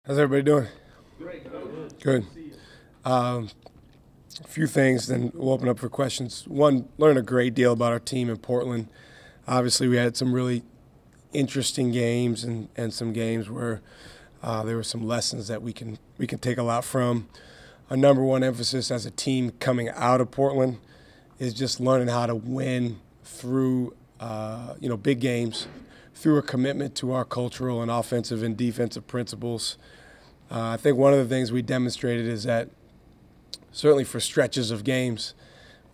How's everybody doing? Great. Good. A few things, then we'll open up for questions. One, learned a great deal about our team in Portland. Obviously, we had some really interesting games and some games where there were some lessons that we can take a lot from. Our number one emphasis as a team coming out of Portland is just learning how to win through big games, through a commitment to our cultural and offensive and defensive principles. I think one of the things we demonstrated is that certainly for stretches of games,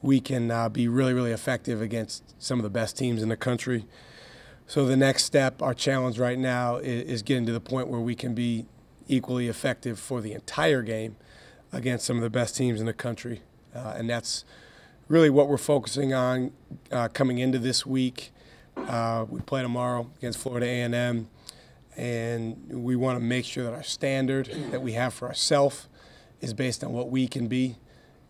we can be really, really effective against some of the best teams in the country. So the next step, our challenge right now, is getting to the point where we can be equally effective for the entire game against some of the best teams in the country. And that's really what we're focusing on coming into this week. We play tomorrow against Florida A&M. And we want to make sure that our standard that we have for ourselves is based on what we can be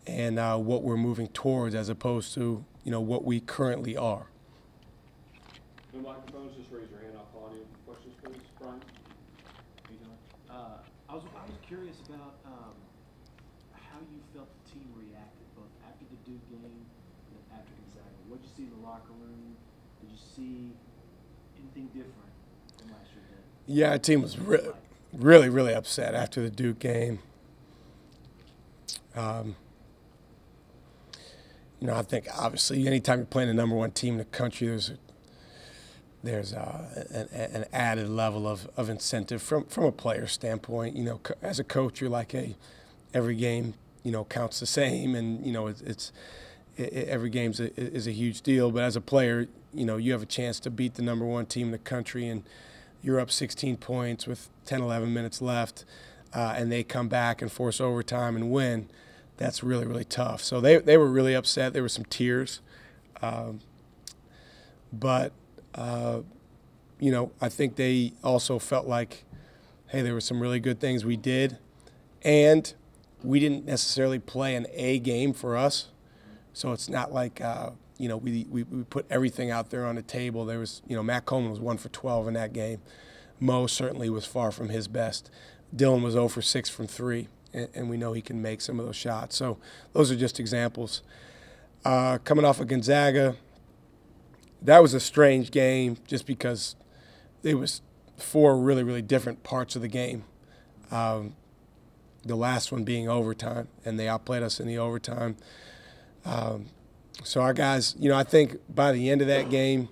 and what we're moving towards as opposed to, what we currently are. The microphones, just raise your hand. I'll call on you. Questions, please. Brian? How you doing? I was curious about how you felt the team reacted both after the Duke game and after Gonzaga. What did you see in the locker room? Did you see anything different from last year? Yeah, our team was really, really upset after the Duke game. I think obviously anytime you're playing the number one team in the country, there's an added level of incentive from a player standpoint. As a coach, you're like, hey, every game, counts the same, and every game is a huge deal. But as a player, you have a chance to beat the number one team in the country, and you're up 16 points with 10, 11 minutes left, and they come back and force overtime and win. That's really, really tough. So they were really upset. There were some tears. But I think they also felt like, hey, there were some really good things we did, and we didn't necessarily play an A game for us. So it's not like we put everything out there on the table. There was, Matt Coleman was 1 for 12 in that game. Mo certainly was far from his best. Dylan was 0 for 6 from 3, and we know he can make some of those shots. So those are just examples. Coming off of Gonzaga, that was a strange game just because there was 4 really, really different parts of the game. The last one being overtime, and they outplayed us in the overtime. So our guys, I think by the end of that game,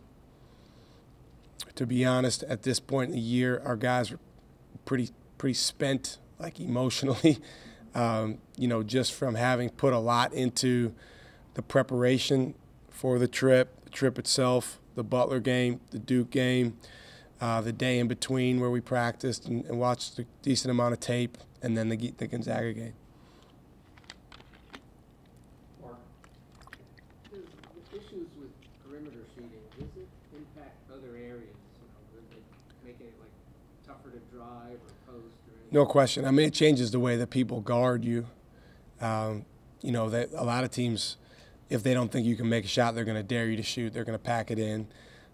to be honest, at this point in the year, our guys were pretty spent, like emotionally, just from having put a lot into the preparation for the trip itself, the Butler game, the Duke game, the day in between where we practiced and watched a decent amount of tape, and then the Gonzaga game. Issues with perimeter shooting, does it impact other areas? Does it make it tougher to drive or post? Or anything? No question. I mean, it changes the way that people guard you. That a lot of teams, if they don't think you can make a shot, they're going to dare you to shoot. They're going to pack it in.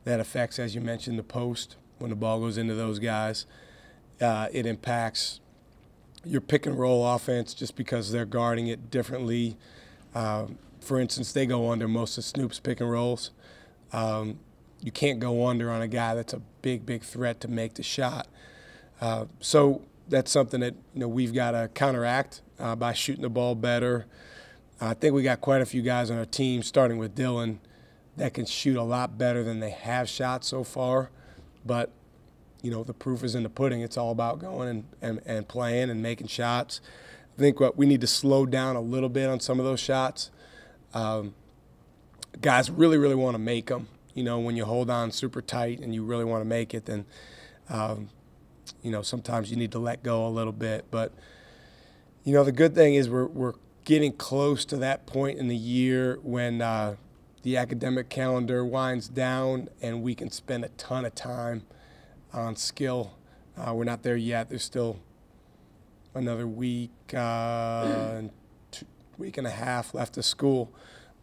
That affects, as you mentioned, the post when the ball goes into those guys. It impacts your pick and roll offense just because they're guarding it differently. For instance, they go under most of Snoop's pick and rolls. You can't go under on a guy that's a big threat to make the shot. So that's something that we've got to counteract by shooting the ball better. I think we got quite a few guys on our team, starting with Dylan, that can shoot a lot better than they have shot so far. But the proof is in the pudding. It's all about going and playing and making shots. I think what we need to slow down a little bit on some of those shots. Guys really, really want to make them. When you hold on super tight and you really want to make it, then, sometimes you need to let go a little bit. But, the good thing is we're getting close to that point in the year when the academic calendar winds down and we can spend a ton of time on skill. We're not there yet. There's still another week and week and a half left of school.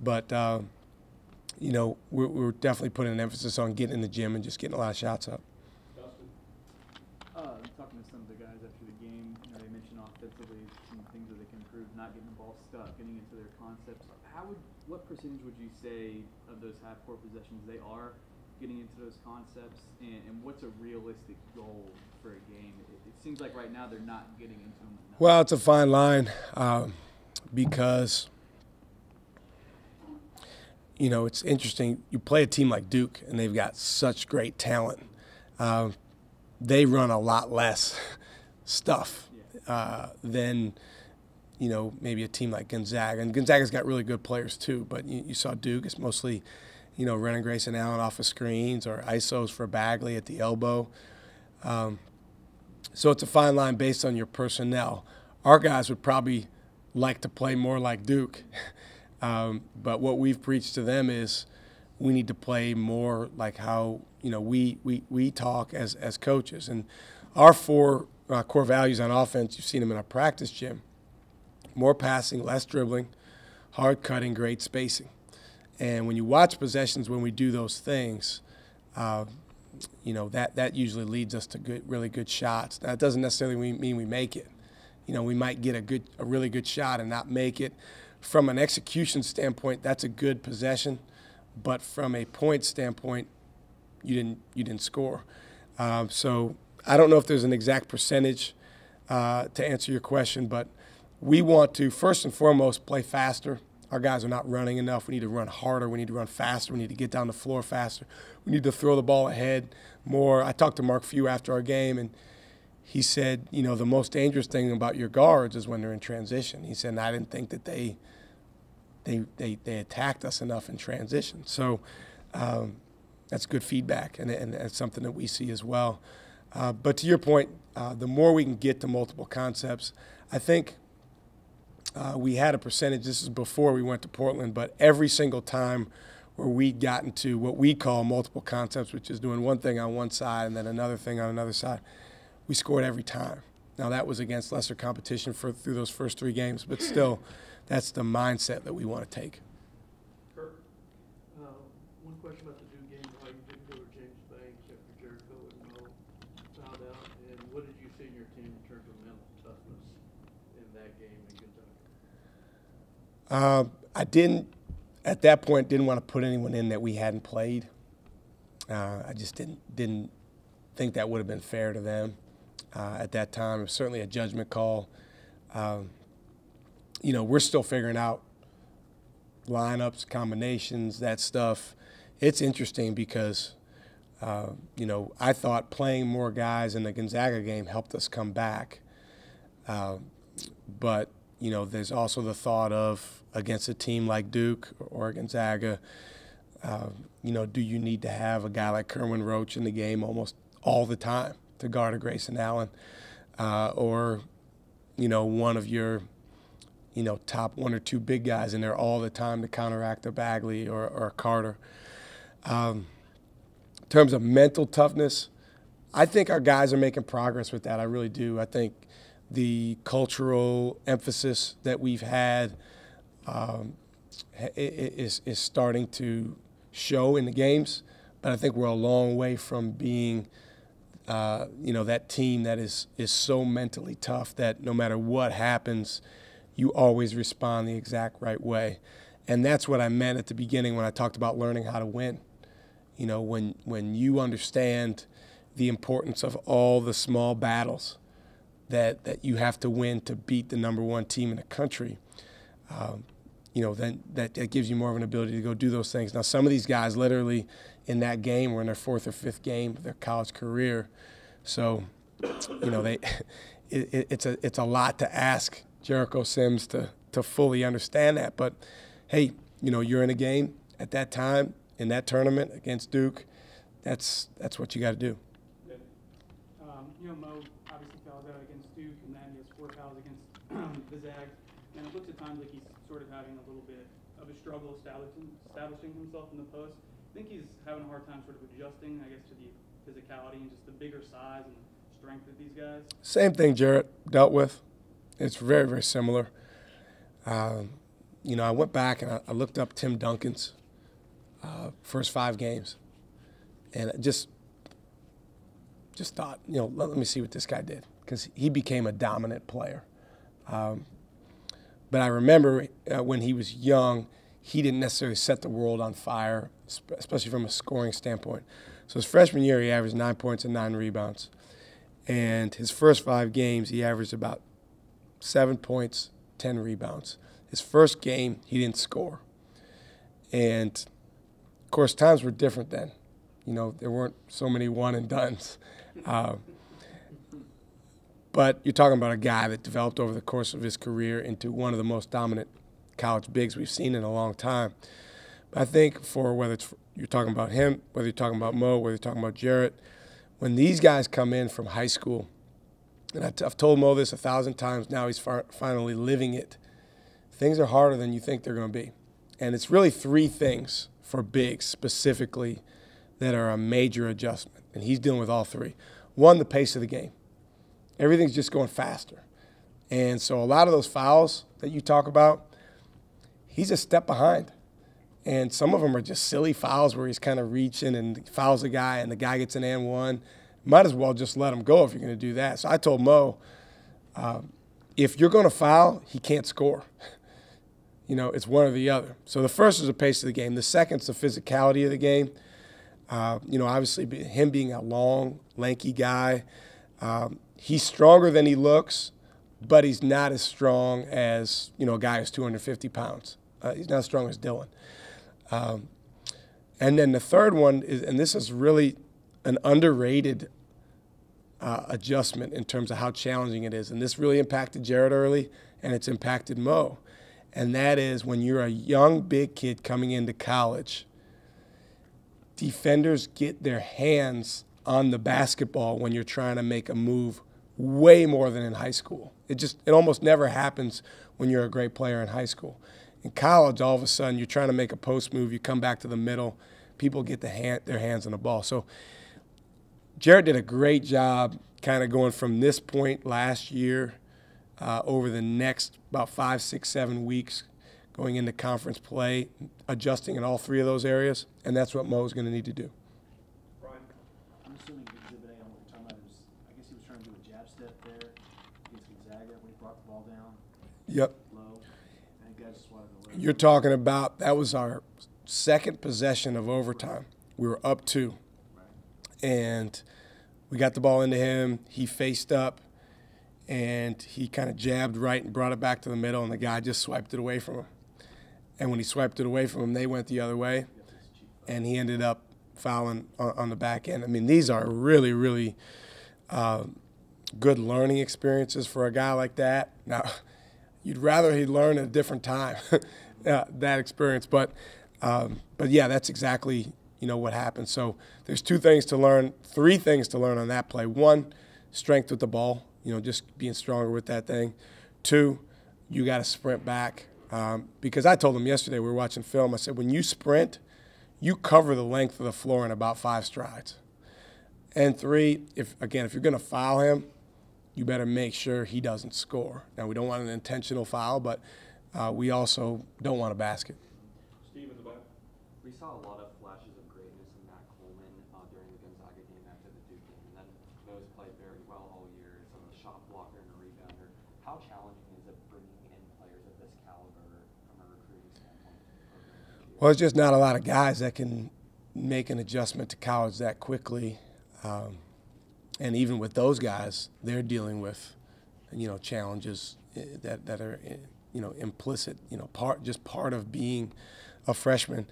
But, we're definitely putting an emphasis on getting in the gym and just getting a lot of shots up. Dustin? talking to some of the guys after the game, they mentioned offensively some things that they can improve, not getting the ball stuck, getting into their concepts. What percentage would you say of those half-court possessions they are getting into those concepts, and what's a realistic goal for a game? It seems like right now they're not getting into them enough. Well, it's a fine line because it's interesting. You play a team like Duke, and they've got such great talent. They run a lot less stuff than maybe a team like Gonzaga. And Gonzaga's got really good players too, but you saw Duke. It's mostly running Grayson Allen off of screens or ISOs for Bagley at the elbow. So it's a fine line based on your personnel. Our guys would probably like to play more like Duke. But what we've preached to them is we need to play more like how we talk as coaches. And our four core values on offense, you've seen them in our practice gym: more passing, less dribbling, hard cutting, great spacing. And when you watch possessions, when we do those things, that usually leads us to really good shots. That doesn't necessarily mean we make it. We might get a really good shot and not make it. From an execution standpoint, that's a good possession, but from a point standpoint, you didn't score. So I don't know if there's an exact percentage to answer your question, but we want to first and foremost play faster. Our guys are not running enough. We need to run harder. We need to run faster. We need to get down the floor faster. We need to throw the ball ahead more. I talked to Mark Few after our game, and he said, the most dangerous thing about your guards is when they're in transition. He said, and I didn't think that they attacked us enough in transition. So that's good feedback, and that's something that we see as well. But to your point, the more we can get to multiple concepts, I think we had a percentage, this is before we went to Portland, but every single time where we'd gotten to what we call multiple concepts, which is doing one thing on one side and then another thing on another side, we scored every time. Now, that was against lesser competition through those first 3 games, but still, that's the mindset that we want to take. Kurt, one question about the Duke game, why you didn't go to James Banks after Jericho and Mo fouled out, and what did you see in your team in terms of mental toughness in that game in Kentucky? I didn't, at that point, didn't want to put anyone in that we hadn't played. I just didn't think that would have been fair to them at that time. It was certainly a judgment call. We're still figuring out lineups, combinations, that stuff. It's interesting because, I thought playing more guys in the Gonzaga game helped us come back. But, there's also the thought of against a team like Duke or Gonzaga, do you need to have a guy like Kerwin Roach in the game almost all the time to guard a Grayson Allen or, one of your top 1 or 2 big guys in there all the time to counteract a Bagley or a Carter. In terms of mental toughness, I think our guys are making progress with that. I really do. I think the cultural emphasis that we've had is starting to show in the games, but I think we're a long way from being that team that is so mentally tough that no matter what happens, you always respond the exact right way. And that's what I meant at the beginning when I talked about learning how to win. When you understand the importance of all the small battles that you have to win to beat the number 1 team in the country, then that gives you more of an ability to go do those things. Now, some of these guys literally in that game were in their 4th or 5th game of their college career. So, it's a lot to ask Jericho Sims to fully understand that. But, hey, you're in a game at that time in that tournament against Duke. That's what you got to do. Mo obviously fouls out against Duke, and then he has 4 fouls against the Zags. And it looks at times like he's sort of having a little bit of a struggle establishing himself in the post. I think he's having a hard time sort of adjusting, I guess, to the physicality and just the bigger size and strength of these guys. Same thing Jarrett dealt with. It's very, very similar. I went back and I looked up Tim Duncan's first 5 games. And just just thought, let me see what this guy did, because he became a dominant player. But I remember when he was young, he didn't necessarily set the world on fire, especially from a scoring standpoint. So his freshman year, he averaged 9 points and 9 rebounds. And his first 5 games, he averaged about 7 points, 10 rebounds. His first game, he didn't score. And, of course, times were different then. There weren't so many one-and-dones. But you're talking about a guy that developed over the course of his career into one of the most dominant college bigs we've seen in a long time. But I think whether you're talking about him, whether you're talking about Mo, whether you're talking about Jarrett, when these guys come in from high school, and I've told Mo this 1,000 times, now he's finally living it, things are harder than you think they're going to be. And it's really 3 things for bigs specifically that are a major adjustment, and he's dealing with all 3. 1, the pace of the game. Everything's just going faster. And so a lot of those fouls that you talk about, he's a step behind. And some of them are just silly fouls where he's kind of reaching and fouls a guy and the guy gets an and one. Might as well just let him go if you're going to do that. So I told Mo, if you're going to foul, he can't score. It's one or the other. So the first is the pace of the game. The second is the physicality of the game. Obviously him being a long, lanky guy, he's stronger than he looks, but he's not as strong as, a guy who's 250 pounds. He's not as strong as Dylan. And then the third one is, and this is really an underrated adjustment in terms of how challenging it is, and this really impacted Jarrett early, and it's impacted Mo, and that is when you're a young, big kid coming into college, defenders get their hands on the basketball when you're trying to make a move way more than in high school. It almost never happens when you're a great player in high school. In college, all of a sudden, you're trying to make a post move, you come back to the middle, people get their hands on the ball. So Jarrett did a great job kind of going from this point last year over the next about 5, 6, 7 weeks going into conference play, adjusting in all 3 of those areas, and that's what Mo's going to need to do. Brian? I'm assuming Exhibit A on what you're talking about is, I guess he was trying to do a jab step there against Gonzaga when he brought the ball down. Yep. Low. And guys swatted away. You're talking about, that was our second possession of overtime. We were up 2. And we got the ball into him. He faced up, and he kind of jabbed right and brought it back to the middle, and the guy just swiped it away from him. And when he swiped it away from him, they went the other way, and he ended up fouling on the back end. I mean, these are really, really good learning experiences for a guy like that. Now, you'd rather he learn at a different time, that experience. But yeah, that's exactly what happened. So there's 2 things to learn, 3 things to learn on that play. 1, strength with the ball, just being stronger with that thing. 2, you got to sprint back. Because I told him yesterday, we were watching film, I said, when you sprint, you cover the length of the floor in about 5 strides. And 3, if you're going to foul him, you better make sure he doesn't score. Now, we don't want an intentional foul, but we also don't want a basket. Steve in the back. We saw a lot of flashes of greatness in Matt Coleman during the Gonzaga game after the Duke game, and then Mo's played very well all year as a shot blocker and a rebounder. How challenging is it bringing in players of this caliber from a recruiting standpoint? Well, there's just not a lot of guys that can make an adjustment to college that quickly. And even with those guys, they're dealing with, challenges that are, implicit, part of being a freshman.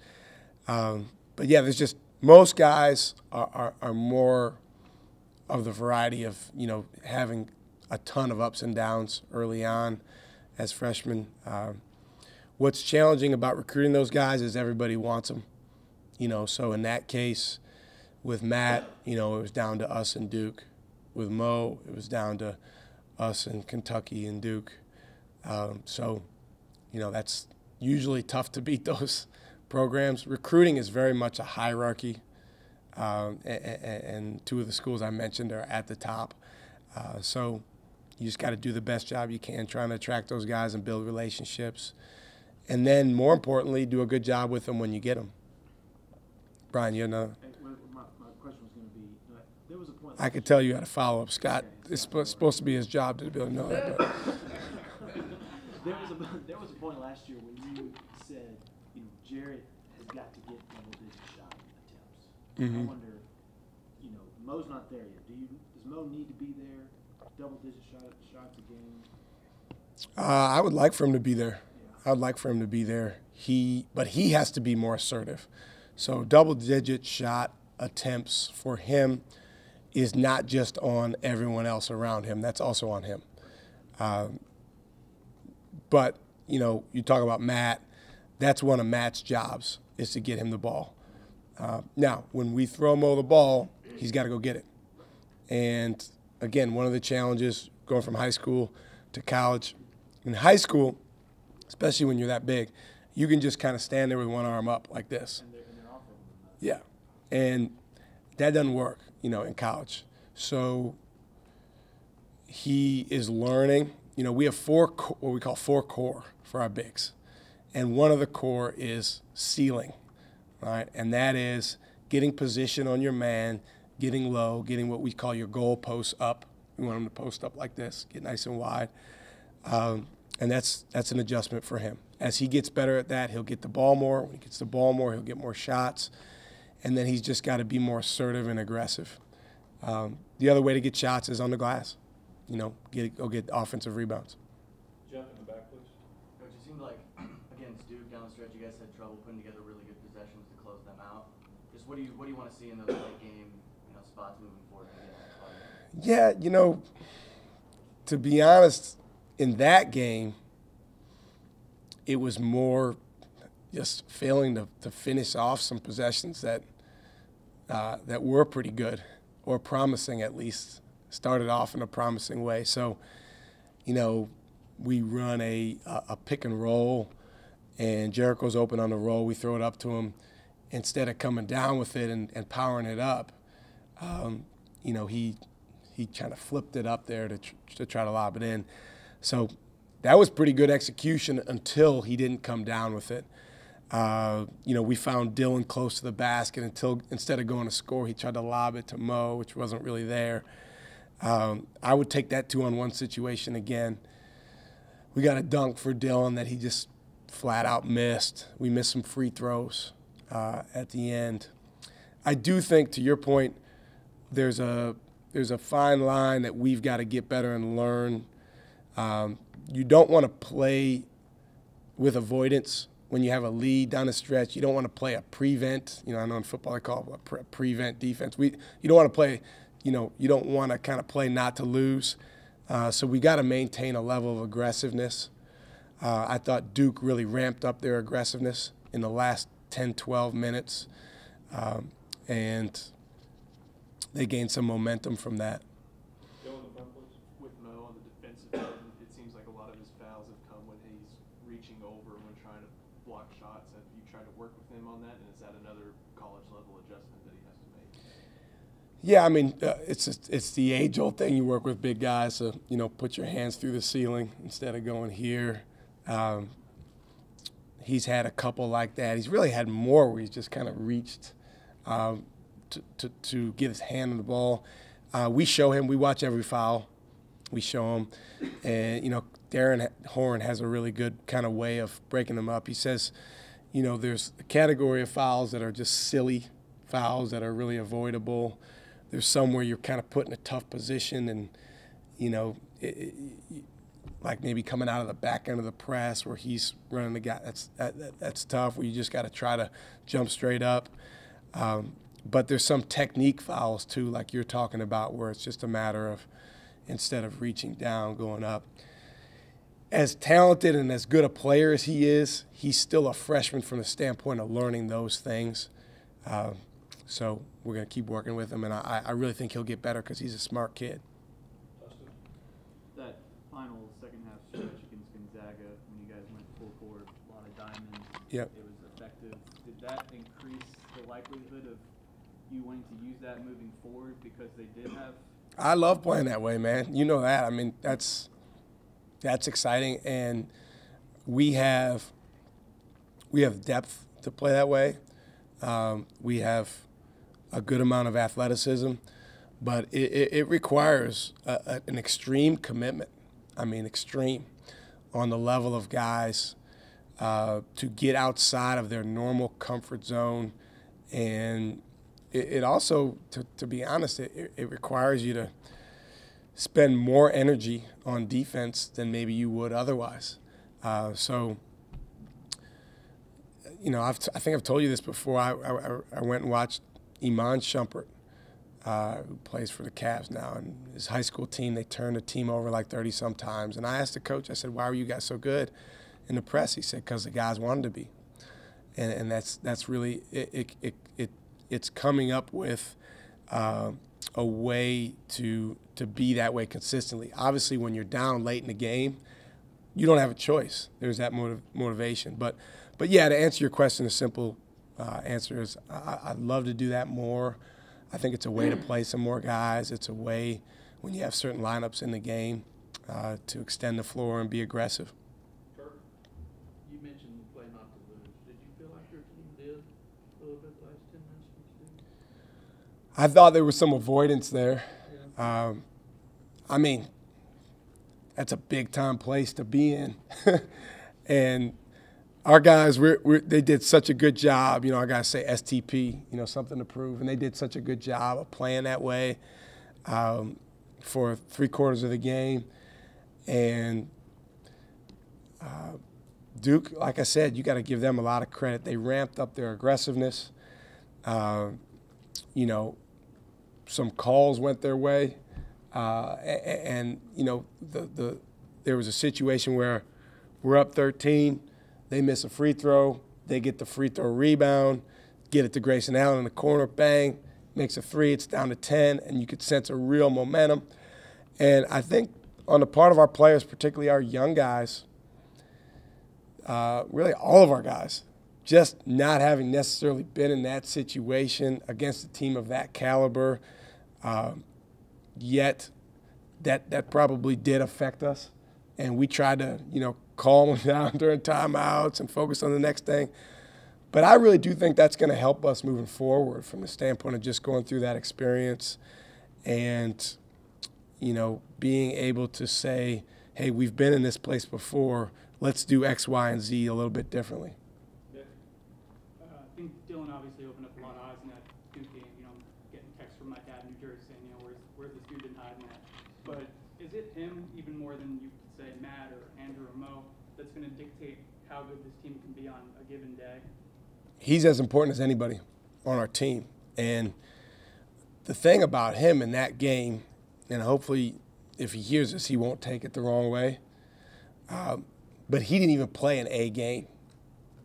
But yeah, there's just most guys are more of the variety of, having a ton of ups and downs early on as freshmen. What's challenging about recruiting those guys is everybody wants them. So in that case, with Matt, it was down to us and Duke. With Mo, it was down to us and Kentucky and Duke. So, that's usually tough to beat those programs. Recruiting is very much a hierarchy, and 2 of the schools I mentioned are at the top. So you just got to do the best job you can trying to attract those guys and build relationships. And then, more importantly, do a good job with them when you get them. Brian, you know. My question was going to be, there was a point I could tell you how to follow up. Scott, it's supposed to be his job to be able to know that. But. There was a point last year when you said, Jarrett has got to get double-digit shot attempts. Mm-hmm. I wonder, Mo's not there yet. Does Mo need to be there? Double-digit shots a game. I would like for him to be there. I would like for him to be there. But he has to be more assertive. So double-digit shot attempts for him is not just on everyone else around him. That's also on him. But, you talk about Matt. That's one of Matt's jobs is to get him the ball. Now, when we throw Mo the ball, he's got to go get it. And, again, one of the challenges going from high school to college, in high school, especially when you're that big, you can just kind of stand there with one arm up like this. And they're offering them that. Yeah. And that doesn't work, in college. So he is learning. We have what we call four core for our bigs. And one of the core is sealing, right? And that is getting position on your man, getting low, getting what we call your goal posts up. We want him to post up like this, get nice and wide. And that's an adjustment for him. As he gets better at that, he'll get the ball more. When he gets the ball more, he'll get more shots. And then he's just got to be more assertive and aggressive. The other way to get shots is on the glass. Go get offensive rebounds. Jeff in the back, please. Coach, it seemed like against Duke down the stretch, you guys had trouble putting together really good possessions to close them out. Just what do you want to see in those late game, spots moving forward? Yeah, to be honest, in that game, it was more just failing to finish off some possessions that were pretty good or promising at least. Started off in a promising way. So, we run a pick and roll, and Jericho's open on the roll. We throw it up to him. Instead of coming down with it and powering it up, he kind of flipped it up there to try to lob it in. So that was pretty good execution until he didn't come down with it. We found Dylan close to the basket until instead of going to score, he tried to lob it to Mo, which wasn't really there. I would take that 2-on-1 situation again. We got a dunk for Dylan that he just flat out missed. We missed some free throws at the end. I do think, to your point, there's a fine line that we've got to get better and learn. You don't want to play with avoidance when you have a lead down the stretch. You don't want to play a prevent. I know in football they call it a prevent defense. You don't want to play. You don't want to kind of play not to lose. So we got to maintain a level of aggressiveness. I thought Duke really ramped up their aggressiveness in the last 10, 12 minutes, and they gained some momentum from that. With Mo on the defensive end, it seems like a lot of his fouls have come when he's reaching over when trying to block shots. Have you tried to work with him on that, and is that another college-level adjustment that he has to make? Yeah, I mean, it's the age-old thing. You work with big guys, so, put your hands through the ceiling instead of going here. He's had a couple like that. He's really had more where he's just kind of reached to get his hand on the ball. We show him. We watch every foul. We show him. And, Darren Horn has a really good kind of way of breaking them up. He says, there's a category of fouls that are just silly fouls that are really avoidable. There's some where you're kind of put in a tough position and, like maybe coming out of the back end of the press where he's running the guy. That's tough, where you just got to try to jump straight up. But there's some technique fouls, too, like you're talking about, where it's just a matter of instead of reaching down, going up. As talented and as good a player as he is, he's still a freshman from the standpoint of learning those things. So we're going to keep working with him, and I really think he'll get better because he's a smart kid. That final second half stretch against Gonzaga, when you guys went full court, a lot of diamonds, Yep. It was effective. Did that increase the likelihood of you wanting to use that moving forward because they did have? I love playing that way, man. You know that. I mean, that's exciting, and we have depth to play that way. We have a good amount of athleticism, but it requires an extreme commitment. I mean, extreme on the level of guys to get outside of their normal comfort zone. And it also, to be honest, it requires you to spend more energy on defense than maybe you would otherwise. So, you know, I think I've told you this before. I went and watched Iman Shumpert, who plays for the Cavs now, and his high school team, they turned the team over like 30-some times. And I asked the coach, I said, why were you guys so good in the press? He said, because the guys wanted to be. And that's really, it's coming up with a way to be that way consistently. Obviously, when you're down late in the game, you don't have a choice. There's that motivation. But yeah, to answer your question, a simple answer is I'd love to do that more. I think it's a way to play some more guys. It's a way, when you have certain lineups in the game, to extend the floor and be aggressive. You mentioned play not to lose. Did you feel like your team did a little bit the last 10 minutes of the season? I thought there was some avoidance there. Yeah. I mean, that's a big-time place to be in. And our guys, they did such a good job. You know, our guys say STP, you know, something to prove. And they did such a good job of playing that way for 3/4 of the game. And Duke, like I said, you got to give them a lot of credit. They ramped up their aggressiveness. You know, some calls went their way. And you know, there was a situation where we're up 13. They miss a free throw. They get the free throw rebound, get it to Grayson Allen in the corner, bang, makes a three. It's down to 10, and you could sense a real momentum. And I think on the part of our players, particularly our young guys, really all of our guys, just not having necessarily been in that situation against a team of that caliber, yet that probably did affect us. And we tried to, you know, calm them down during timeouts and focus on the next thing. But I really do think that's going to help us moving forward from the standpoint of just going through that experience and, you know, being able to say, hey, we've been in this place before. Let's do X, Y, and Z a little bit differently. I think Dylan obviously opened up a lot of eyes in that Duke game. You know, getting texts from my dad in New Jersey saying, you know, where's this dude been hiding at? But is it him even more than you could say Matt or Andrew or Mo that's going to dictate how good this team can be on a given day? He's as important as anybody on our team. And the thing about him in that game, and hopefully if he hears this, he won't take it the wrong way, but he didn't even play an A game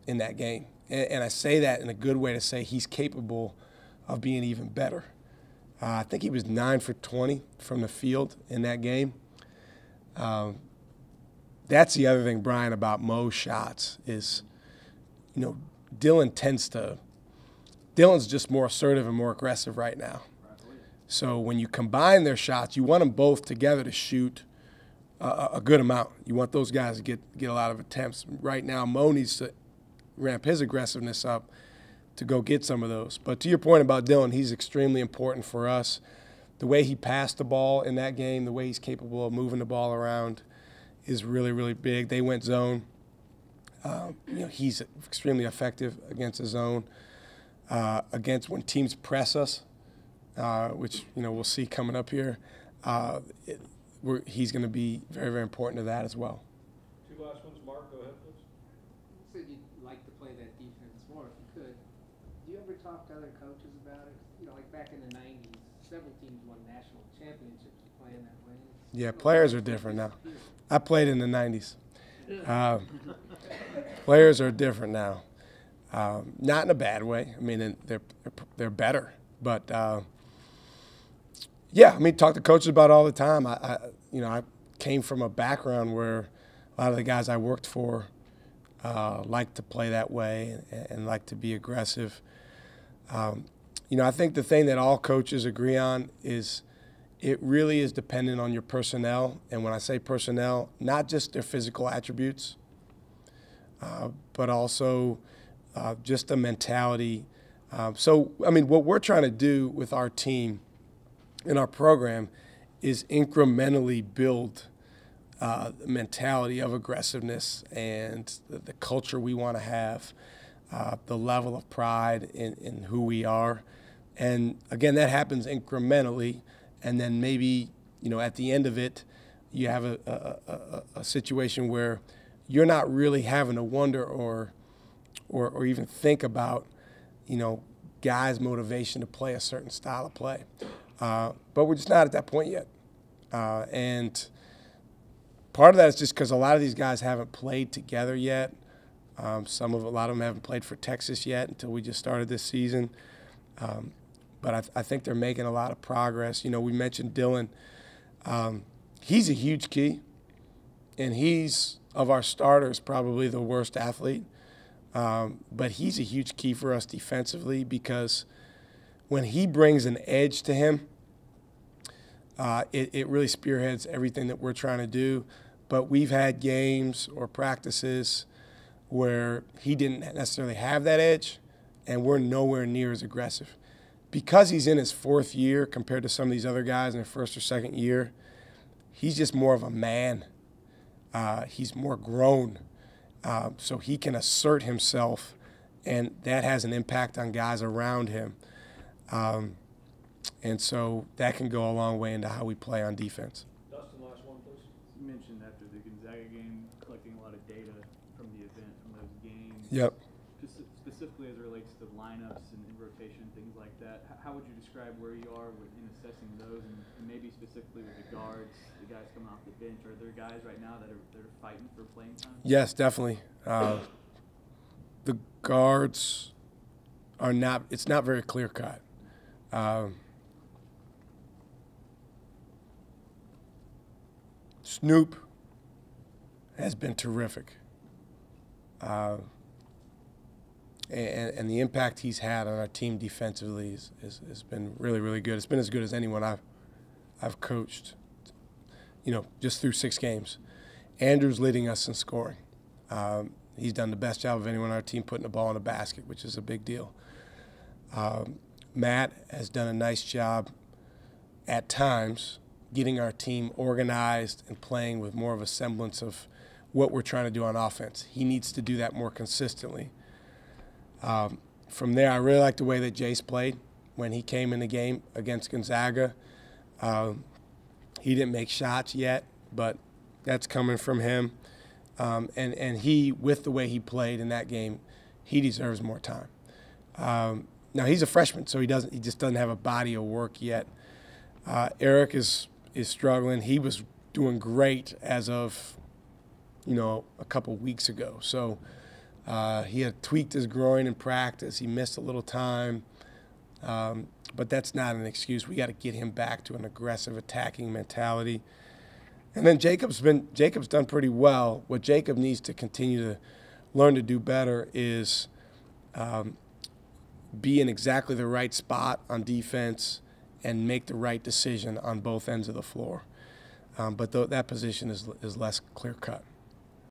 in that game. And I say that in a good way to say he's capable of being even better. I think he was 9 for 20 from the field in that game. That's the other thing, Brian, about Mo's shots is, you know, Dylan's just more assertive and more aggressive right now. So when you combine their shots, you want them both together to shoot a good amount. You want those guys to get a lot of attempts. Right now, Mo needs to ramp his aggressiveness up to go get some of those. But to your point about Dylan, he's extremely important for us. The way he passed the ball in that game, the way he's capable of moving the ball around is really, really big. They went zone. You know, he's extremely effective against the zone. Against when teams press us, which, you know, we'll see coming up here, he's going to be very, very important to that as well. Two last ones. Mark, go ahead, please. You said you'd like to play that defense more if you could. Do you ever talk to other coaches about it? You know, like back in the 90s, several teams won national championships playing that way. Yeah, players are different now. I played in the 90s. Players are different now. Not in a bad way. I mean, they're better. But, yeah, I mean, talk to coaches about it all the time. I came from a background where a lot of the guys I worked for like to play that way and like to be aggressive. You know, I think the thing that all coaches agree on is it really is dependent on your personnel. And when I say personnel, not just their physical attributes, but also just the mentality. So, I mean, what we're trying to do with our team in our program is incrementally build the mentality of aggressiveness and the culture we want to have, the level of pride in who we are. And again, that happens incrementally, and then maybe, at the end of it, you have a situation where you're not really having to wonder or even think about, guys' motivation to play a certain style of play. But we're just not at that point yet. And part of that is just because a lot of these guys haven't played together yet. A lot of them haven't played for Texas yet until we just started this season. But I think they're making a lot of progress. We mentioned Dylan. He's a huge key, and he's, of our starters, probably the worst athlete. But he's a huge key for us defensively because when he brings an edge to him, it really spearheads everything that we're trying to do. But we've had games or practices where he didn't necessarily have that edge, and we're nowhere near as aggressive. Because he's in his fourth year compared to some of these other guys in their first or second year, he's just more of a man. He's more grown. So he can assert himself, and that has an impact on guys around him. And so that can go a long way into how we play on defense. Dustin, last one, please. You mentioned after the Gonzaga game, collecting a lot of data from the event, from those games. Yep. Specifically as it relates to lineups and rotation, things like that. How would you describe where you are in assessing those, and maybe specifically with the guards, the guys coming off the bench? Are there guys right now that are fighting for playing time? Yes, definitely. The guards are not. It's not very clear cut. Snoop has been terrific. And the impact he's had on our team defensively has been really, really good. It's been as good as anyone I've coached, just through 6 games. Andrew's leading us in scoring. He's done the best job of anyone on our team putting the ball in the basket, which is a big deal. Matt has done a nice job at times getting our team organized and playing with more of a semblance of what we're trying to do on offense. He needs to do that more consistently. From there, I really like the way that Jace played when he came in the game against Gonzaga. He didn't make shots yet, but that's coming from him. And he, with the way he played in that game, he deserves more time. Now he's a freshman, so he just doesn't have a body of work yet. Eric is struggling. He was doing great as of, a couple weeks ago. So he had tweaked his groin in practice. He missed a little time. But that's not an excuse. We got to get him back to an aggressive attacking mentality. And then Jacob's done pretty well. What Jacob needs to continue to learn to do better is be in exactly the right spot on defense and make the right decision on both ends of the floor. But that position is less clear-cut.